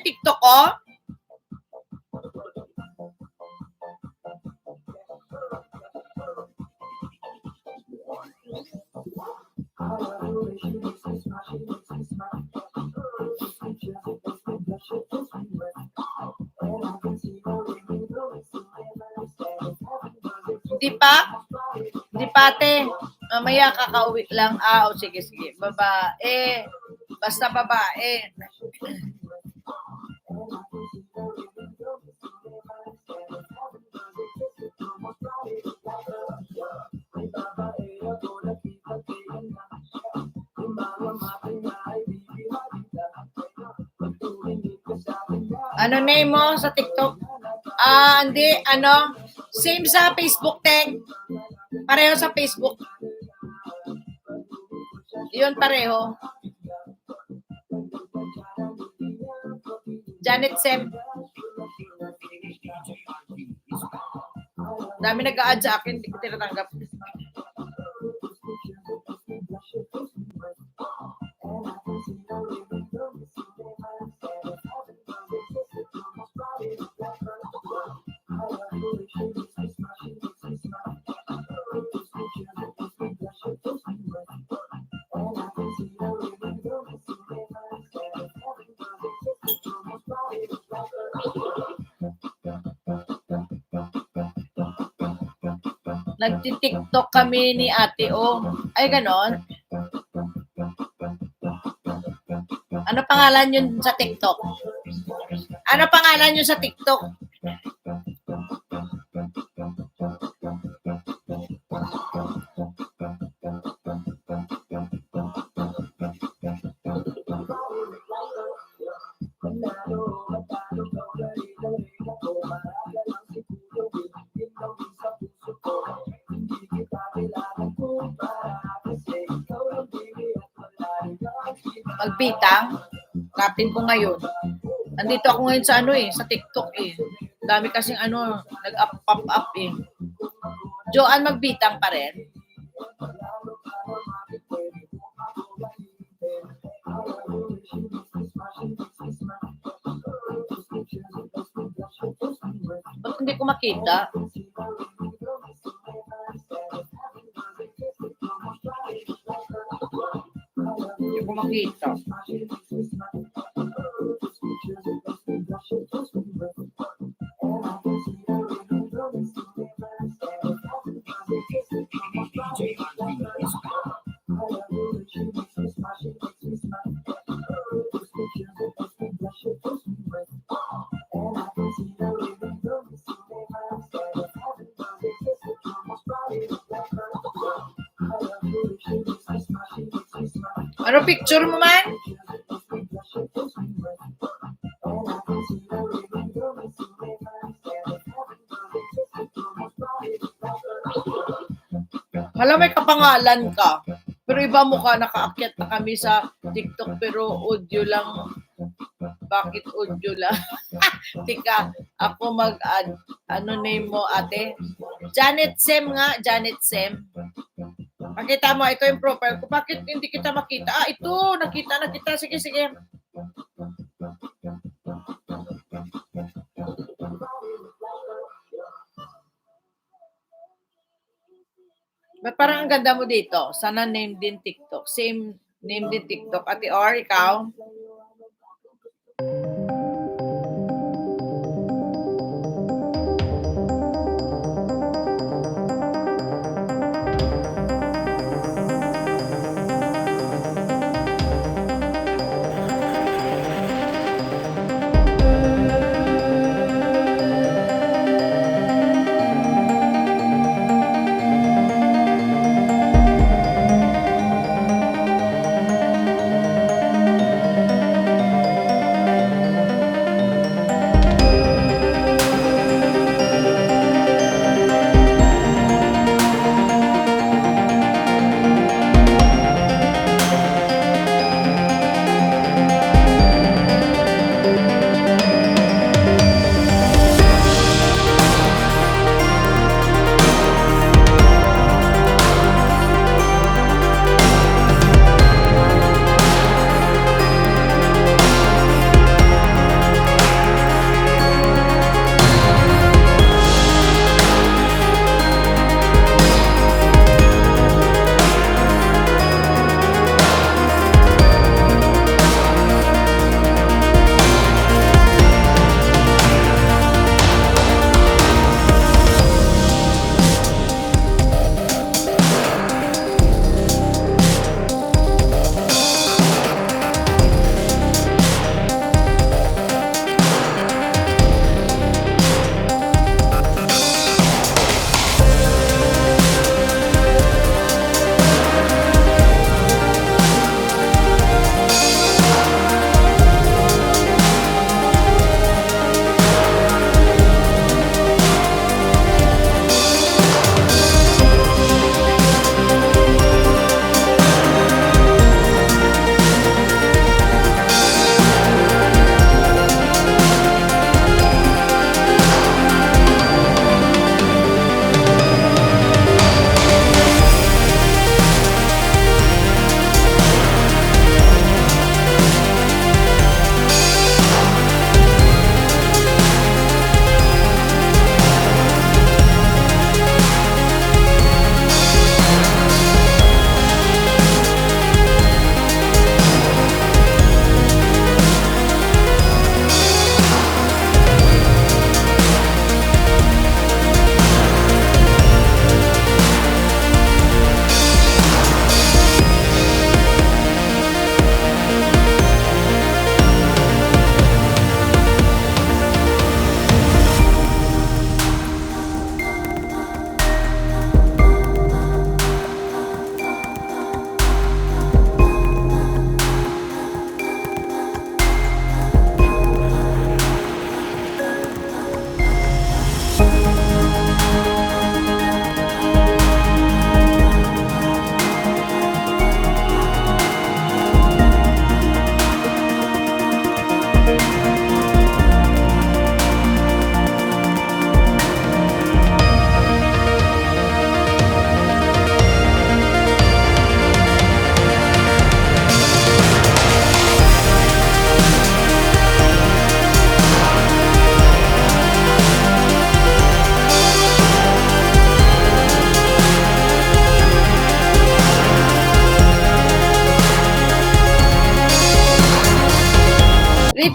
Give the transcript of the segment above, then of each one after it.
yung TikTok ko? Hindi pa? Hindi pa, ate. Mamaya kakauwi lang. O sige. Babae. Basta babae. Ano name mo sa TikTok? Hindi, same sa Facebook, Teng. Pareho sa Facebook. Yun, pareho. Janet Sem. Dami nag-a-add sa akin, hindi ko tinatanggap. Nagti-TikTok kami ni Ate O. Ay, ganon. Ano pangalan yun sa TikTok? Ano pangalan yun sa TikTok? Magbitang. Tapin ko ngayon. Nandito ako ngayon sa sa TikTok eh. Dami kasing nag-pop up eh. Joanne, magbitang pa rin. Ba't hindi ko makita? Hindi ko makita. Ano picture mo man? Hala, may kapangalan ka. Pero iba mukha, nakaakyat na kami sa TikTok pero audio lang. Bakit audio lang? Tika, ako mag-add. Ano name mo, ate? Janet Sem nga, Janet Sem. Makita mo, ito yung profile ko. Bakit hindi kita makita? Ito, nakita. Sige. Ba't parang ang ganda mo dito? Sana name din TikTok. Same name din TikTok. Ate Or, ikaw?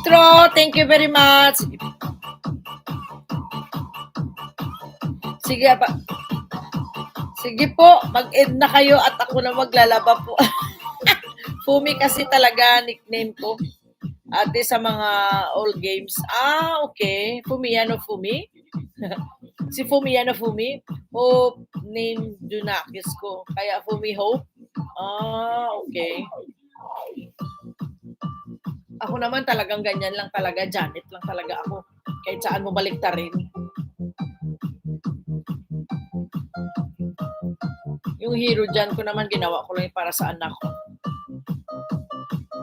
Ritro, thank you very much. Sige pa. Sige po, mag-end na kayo at ako na maglalaba po. Fumi kasi talaga nickname ko. Ate sa mga all games. Okay. Fumiano Fumi? Si Fumiano Fumi? Hope name Junakis ko. Kaya Fumi Hope? Okay. Ako naman talagang ganyan lang talaga. Janet lang talaga ako. Kahit saan mo baliktarin. Yung hero dyan ko naman ginawa ko lang para sa anak ko.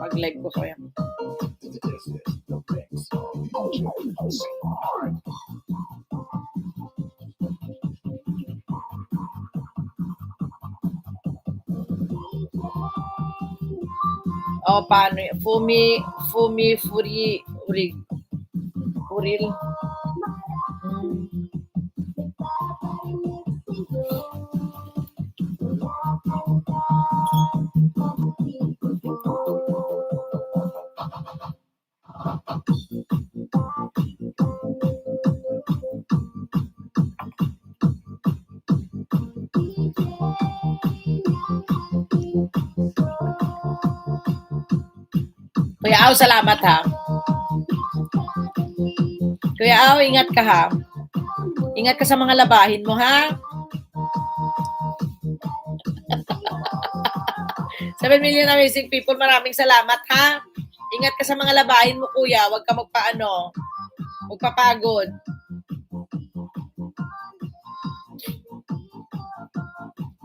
Pag-live ko kaya. Paano yun? Fumi, Furil. Kuya Aw, salamat ha. Kuya Aw, ingat ka ha. Ingat ka sa mga labahin mo ha. 7 million amazing people, maraming salamat ha. Ingat ka sa mga labahin mo kuya, huwag ka magpapagod.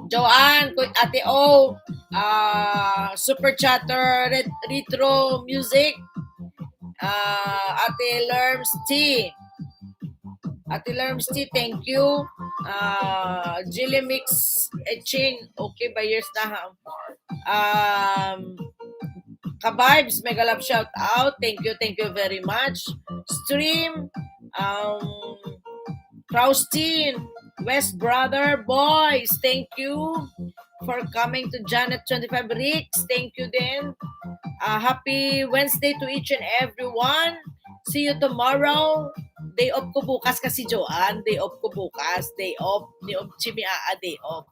Joanne, Ate O, Super Chatter, Retro Music, Ate Lerms T. Ate Lerms T, thank you. Jilly Mix Etching, okay, by years na ha. Kabibes, mega love shout out. Thank you very much. Stream, Kraustin, West Brother Boys, thank you for coming to Janet 25 Ricks. Thank you din. Happy Wednesday to each and everyone. See you tomorrow. Day off ko bukas kasi Joanne. Day off ko bukas. Day off. Ni Chimi day off.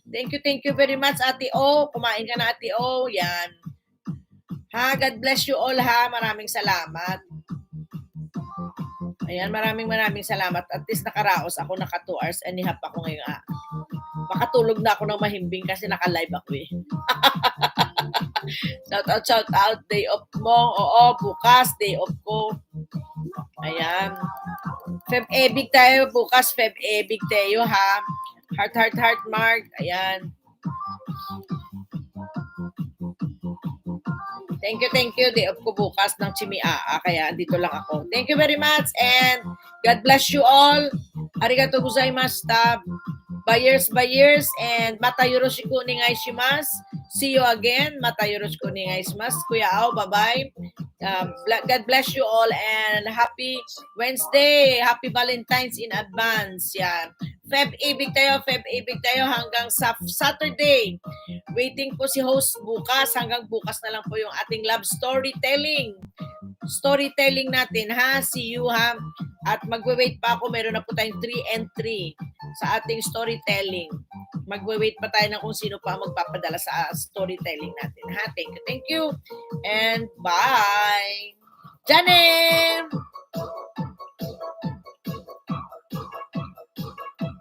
Thank you very much, Ate O. Kumain ka na, Ate O. Yan. Ha, God bless you all ha. Maraming salamat. Ayan, maraming salamat. At least nakaraos ako, naka 2 hours and a half ako ngayon. Makatulog na ako ng mahimbing kasi naka-live ako eh. Shout out, day off mo. Oo, bukas, day off ko. Ayan. Feb Ebig tayo bukas, Feb Ebig tayo ha. Heart, mark. Ayan. Thank you. Day off ko bukas ng Chimiaa. Kaya dito lang ako. Thank you very much and God bless you all. Arigatou gozaimashita. Buyers and mata yoroshiku onegaishimasu. See you again. Mata yoroshiku onegaishimasu. Kuya Aw, bye-bye. God bless you all and happy Wednesday. Happy Valentine's in advance. Yan. Feb Ibig tayo hanggang sa Saturday. Waiting po si host bukas. Hanggang bukas na lang po yung ating love storytelling natin ha. See you ha. At magwe-wait pa ako. Meron na po tayong 3 and 3 sa ating storytelling. Magwe-wait pa tayo na kung sino pa magpapadala sa storytelling natin ha. Thank you. And bye. Janem!